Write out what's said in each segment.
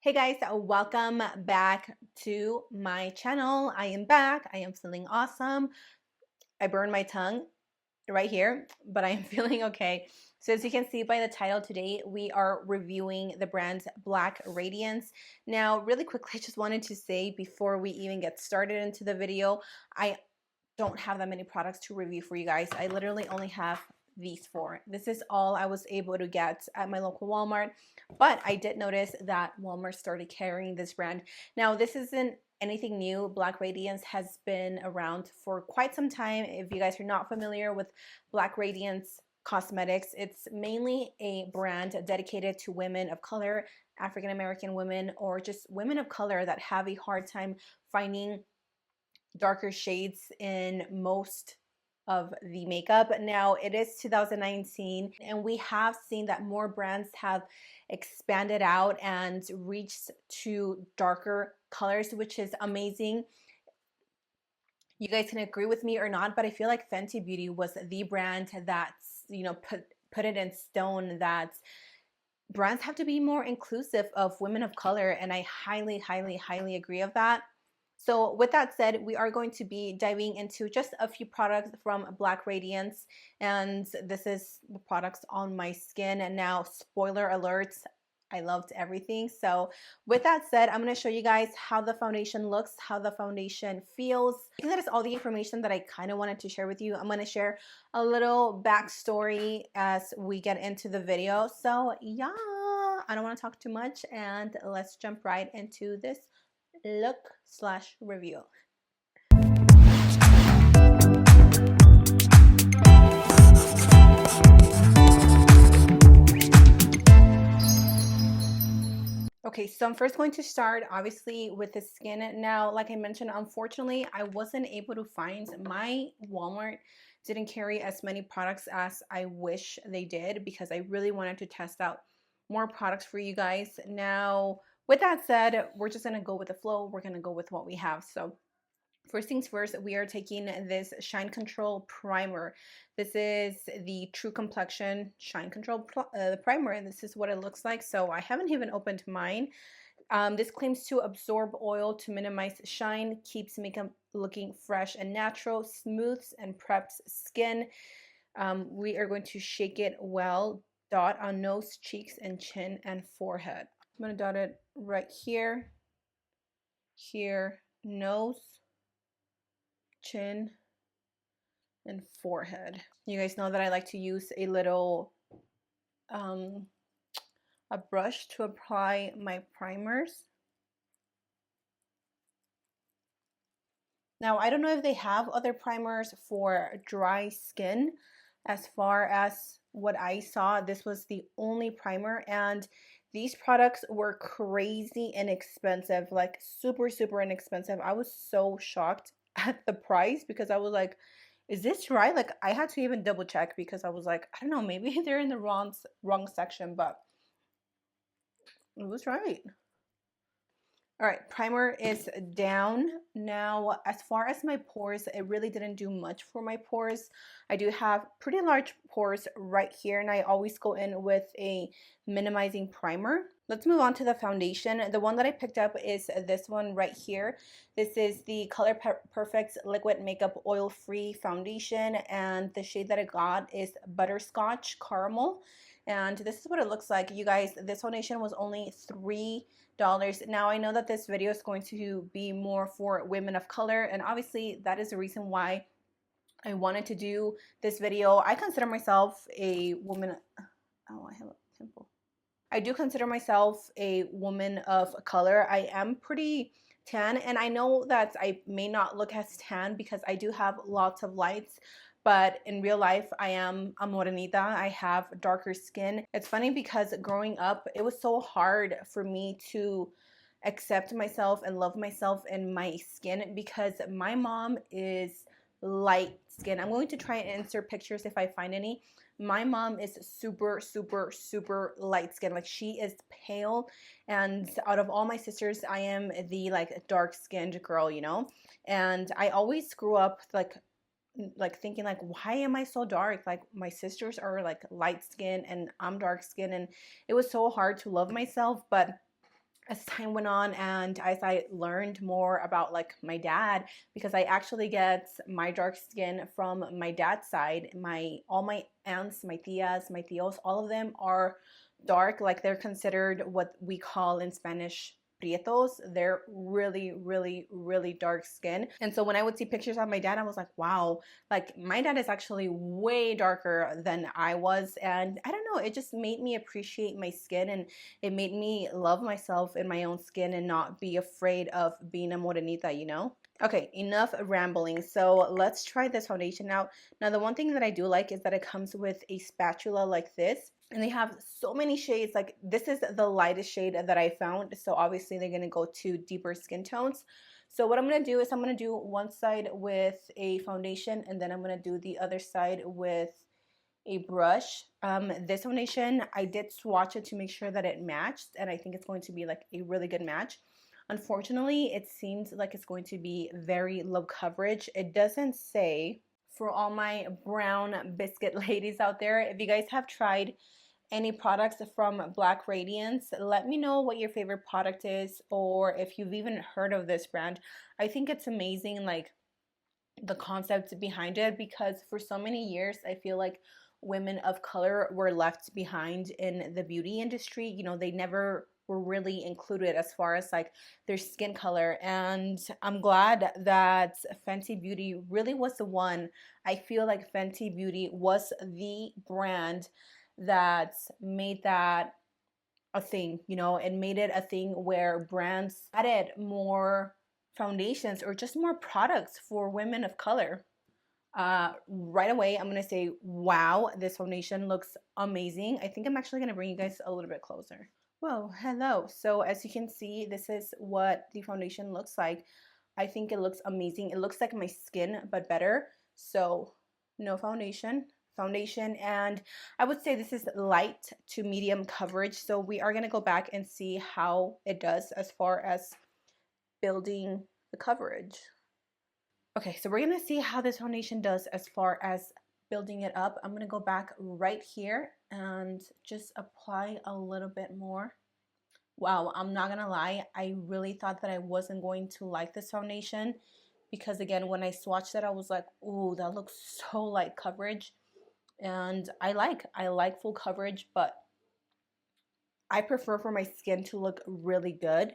Hey guys, welcome back to my channel. I am back. I am feeling awesome. I burned my tongue right here, but I am feeling okay. So as you can see by the title, today we are reviewing the brand Black Radiance. Now, really quickly, I just wanted to say before we even get started into the video, I don't have that many products to review for you guys. I literally only have these four. This is all I was able to get at my local Walmart, but I did notice that Walmart started carrying this brand. Now, this isn't anything new. Black Radiance has been around for quite some time. If you guys are not familiar with Black Radiance Cosmetics, it's mainly a brand dedicated to women of color, African American women, or just women of color that have a hard time finding darker shades in most of the makeup. Now it is 2019 and we have seen that more brands have expanded out and reached to darker colors, which is amazing. You guys can agree with me or not, but I feel like Fenty Beauty was the brand that's, put it in stone that brands have to be more inclusive of women of color, and I highly agree of that. So with that said, we are going to be diving into just a few products from Black Radiance, and this is the products on my skin. And now, spoiler alerts, I loved everything. So with that said, I'm going to show you guys how the foundation looks, how the foundation feels. I think that is all the information that I kind of wanted to share with you. I'm going to share a little backstory as we get into the video. So yeah, I don't want to talk too much, and let's jump right into this look/review. Okay, so I'm first going to start obviously with the skin. Now, like I mentioned, unfortunately, I wasn't able to find, my Walmart didn't carry as many products as I wish they did, because I really wanted to test out more products for you guys. Now, with that said, we're just going to go with the flow. We're going to go with what we have. So first things first, we are taking this Shine Control Primer. This is the True Complexion Shine Control Primer, and this is what it looks like. So I haven't even opened mine. This claims to absorb oil to minimize shine, keeps makeup looking fresh and natural, smooths and preps skin. We are going to shake it well, dot on nose, cheeks, and chin and forehead. I'm going to dot it right here, here, nose, chin, and forehead. You guys know that I like to use a little a brush to apply my primers. Now, I don't know if they have other primers for dry skin. As far as what I saw, this was the only primer, and these products were crazy inexpensive, like super inexpensive. I was so shocked at the price, because I was like, is this right? Like, I had to even double check, because I was like, I don't know, maybe they're in the wrong section, but it was right. All right, primer is down. Now, as far as my pores, it really didn't do much for my pores. I do have pretty large pores right here, and I always go in with a minimizing primer. Let's move on to the foundation. The one that I picked up is this one right here. This is the Color Perfect Liquid Makeup Oil-Free Foundation, and the shade that I got is Butterscotch Caramel. And this is what it looks like. You guys, this foundation was only $3. Now, I know that this video is going to be more for women of color, and obviously that is the reason why I wanted to do this video. I consider myself a woman. Oh, I have a pimple. I do consider myself a woman of color. I am pretty tan, and I know that I may not look as tan because I do have lots of lights, but in real life, I am a morenita. I have darker skin. It's funny because growing up, it was so hard for me to accept myself and love myself in my skin, because my mom is light skin. I'm going to try and insert pictures if I find any. My mom is super light skin. Like, she is pale, and out of all my sisters, I am the like dark skinned girl, you know. And I always grew up like thinking like, why am I so dark? Like, my sisters are like light skin and I'm dark skin, and it was so hard to love myself. But as time went on and as I learned more about like my dad, because I actually get my dark skin from my dad's side. All my aunts, my tias, my tios, all of them are dark. Like they're considered what we call in Spanish prietos. They're really, really, really dark skin. And so when I would see pictures of my dad, I was like, wow, like my dad is actually way darker than I was. And I don't know, it just made me appreciate my skin, and it made me love myself in my own skin and not be afraid of being a morenita, you know? Okay, enough rambling. So let's try this foundation out. Now, the one thing that I do like is that it comes with a spatula like this, and they have so many shades. Like this is the lightest shade that I found, so obviously they're gonna go to deeper skin tones. So what I'm gonna do is I'm gonna do one side with a foundation, and then I'm gonna do the other side with a brush. This foundation, I did swatch it to make sure that it matched, and I think it's going to be like a really good match. Unfortunately, it seems like it's going to be very low coverage. It doesn't say. For all my brown biscuit ladies out there, if you guys have tried any products from Black Radiance, let me know what your favorite product is, or if you've even heard of this brand. I think it's amazing, like the concept behind it, because for so many years I feel like women of color were left behind in the beauty industry. You know, they never were really included as far as like their skin color, and I'm glad that Fenty Beauty really was the one. I feel like Fenty Beauty was the brand that made that a thing, you know, and made it a thing where brands added more foundations or just more products for women of color. Right away, I'm gonna say, wow, this foundation looks amazing. I think I'm actually gonna bring you guys a little bit closer. Well, hello. So as you can see, this is what the foundation looks like. I think it looks amazing. It looks like my skin, but better. So no foundation, and I would say this is light to medium coverage. So we are going to go back and see how it does as far as building the coverage. Okay, so we're going to see how this foundation does as far as building it up. I'm going to go back right here and just apply a little bit more. Wow, I'm not gonna lie, I really thought that I wasn't going to like this foundation, because again, when I swatched it, I was like, ooh, that looks so light coverage. And I like full coverage, but I prefer for my skin to look really good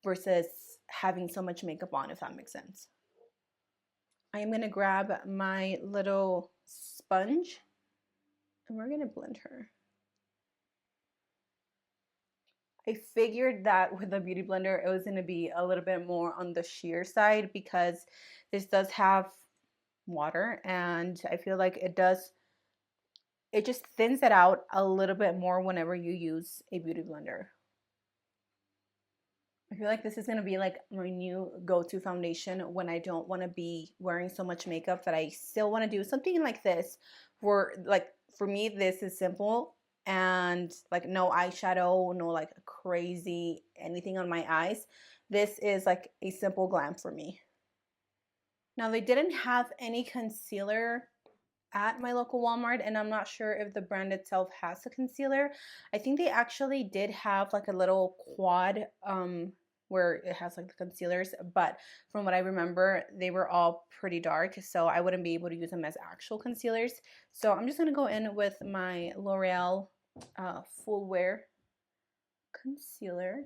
versus having so much makeup on, if that makes sense. I am gonna grab my little sponge and we're gonna blend her. I figured that with the Beauty Blender, it was going to be a little bit more on the sheer side, because this does have water, and I feel like it just thins it out a little bit more whenever you use a Beauty Blender. I feel like this is going to be like my new go-to foundation when I don't want to be wearing so much makeup, that I still want to do something like this. For me, this is simple, and like no eyeshadow, no like crazy anything on my eyes. This is like a simple glam for me. Now, they didn't have any concealer at my local Walmart, and I'm not sure if the brand itself has a concealer. I think they actually did have like a little quad where it has like the concealers, but from what I remember, they were all pretty dark, so I wouldn't be able to use them as actual concealers. So I'm just gonna go in with my L'Oreal Full Wear concealer.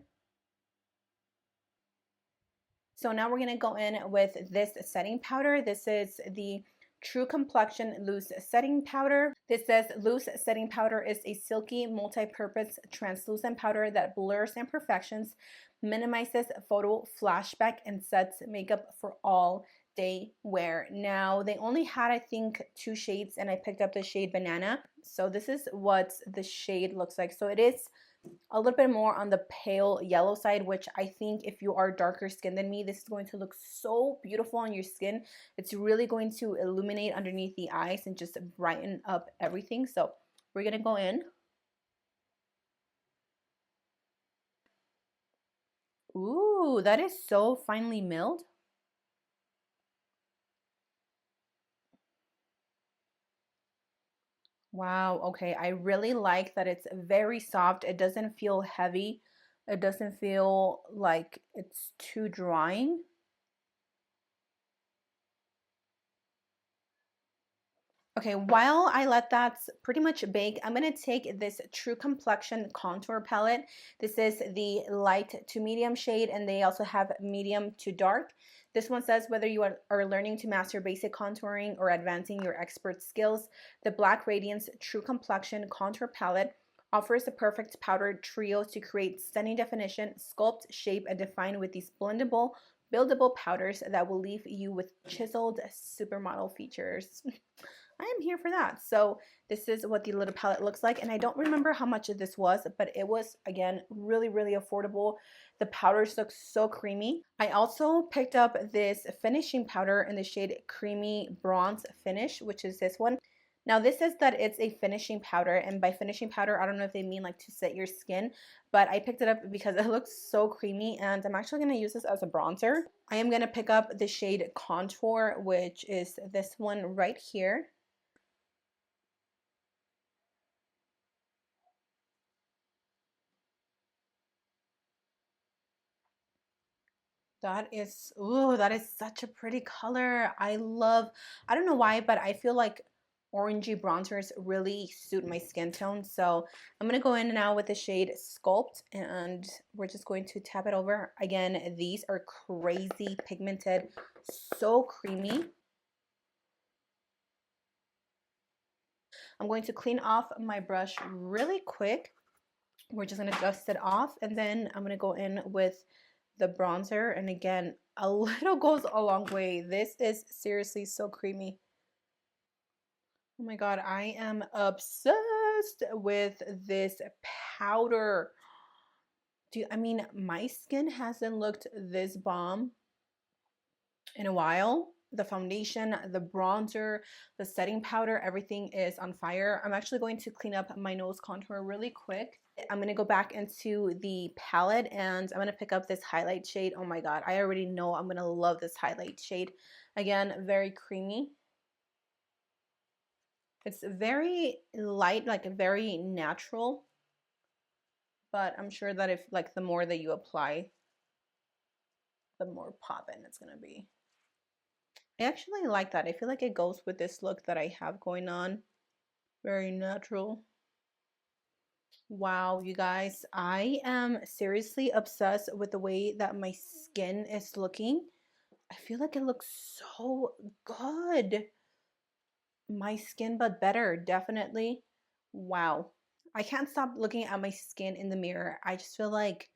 So now we're gonna go in with this setting powder. This is the True Complexion Loose Setting Powder. This says loose setting powder is a silky, multi-purpose, translucent powder that blurs imperfections, minimizes photo flashback, and sets makeup for all day wear. Now, they only had, I think, 2 shades, and I picked up the shade Banana. So this is what the shade looks like. So it is a little bit more on the pale yellow side, which I think if you are darker skinned than me, this is going to look so beautiful on your skin. It's really going to illuminate underneath the eyes and just brighten up everything. So we're gonna go in. Ooh, that is so finely milled. Wow, okay, I really like that it's very soft. It doesn't feel heavy It doesn't feel like it's too drying. Okay, while I let that pretty much bake, I'm going to take this True Complexion contour palette. This is the light to medium shade, and they also have medium to dark. This one says whether you are learning to master basic contouring or advancing your expert skills, the Black Radiance True Complexion contour palette offers the perfect powder trio to create stunning definition, sculpt, shape, and define with these blendable, buildable powders that will leave you with chiseled supermodel features. I am here for that. So this is what the little palette looks like, and I don't remember how much of this was, but it was, again, really, really affordable. The powders look so creamy. I also picked up this finishing powder in the shade Creamy Bronze Finish, which is this one. Now this says that it's a finishing powder, and by finishing powder, I don't know if they mean like to set your skin, but I picked it up because it looks so creamy, and I'm actually going to use this as a bronzer. I am going to pick up the shade Contour, which is this one right here. That is, ooh, that is such a pretty color. I don't know why, but I feel like orangey bronzers really suit my skin tone. So I'm going to go in now with the shade Sculpt, and we're just going to tap it over. Again, these are crazy pigmented, so creamy. I'm going to clean off my brush really quick. We're just going to dust it off, and then I'm going to go in with the bronzer, and again, a little goes a long way. This is seriously so creamy. Oh my god, I am obsessed with this powder. Dude, I mean, my skin hasn't looked this bomb in a while. The foundation, the bronzer, the setting powder, everything is on fire. I'm actually going to clean up my nose contour really quick. I'm going to go back into the palette, and I'm going to pick up this highlight shade. Oh my god, I already know I'm going to love this highlight shade. Again, very creamy. It's very light, like very natural, but I'm sure that if like the more that you apply, the more poppin' it's going to be. I actually like that. I feel like it goes with this look that I have going on. Very natural. Wow, you guys, I am seriously obsessed with the way that my skin is looking. I feel like it looks so good. My skin, but better, definitely. Wow. I can't stop looking at my skin in the mirror. I just feel like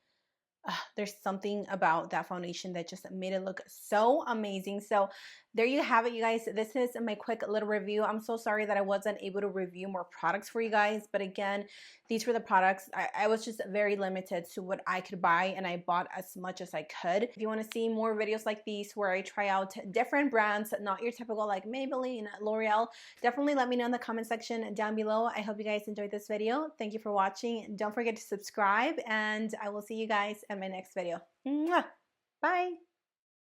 there's something about that foundation that just made it look so amazing. So there you have it, you guys. This is my quick little review. I'm so sorry that I wasn't able to review more products for you guys, but again, these were the products. I was just very limited to what I could buy, and I bought as much as I could. If you want to see more videos like these where I try out different brands, not your typical like Maybelline, L'Oreal, definitely let me know in the comment section down below. I hope you guys enjoyed this video. Thank you for watching. Don't forget to subscribe, and I will see you guys in my next video. Mwah! Bye!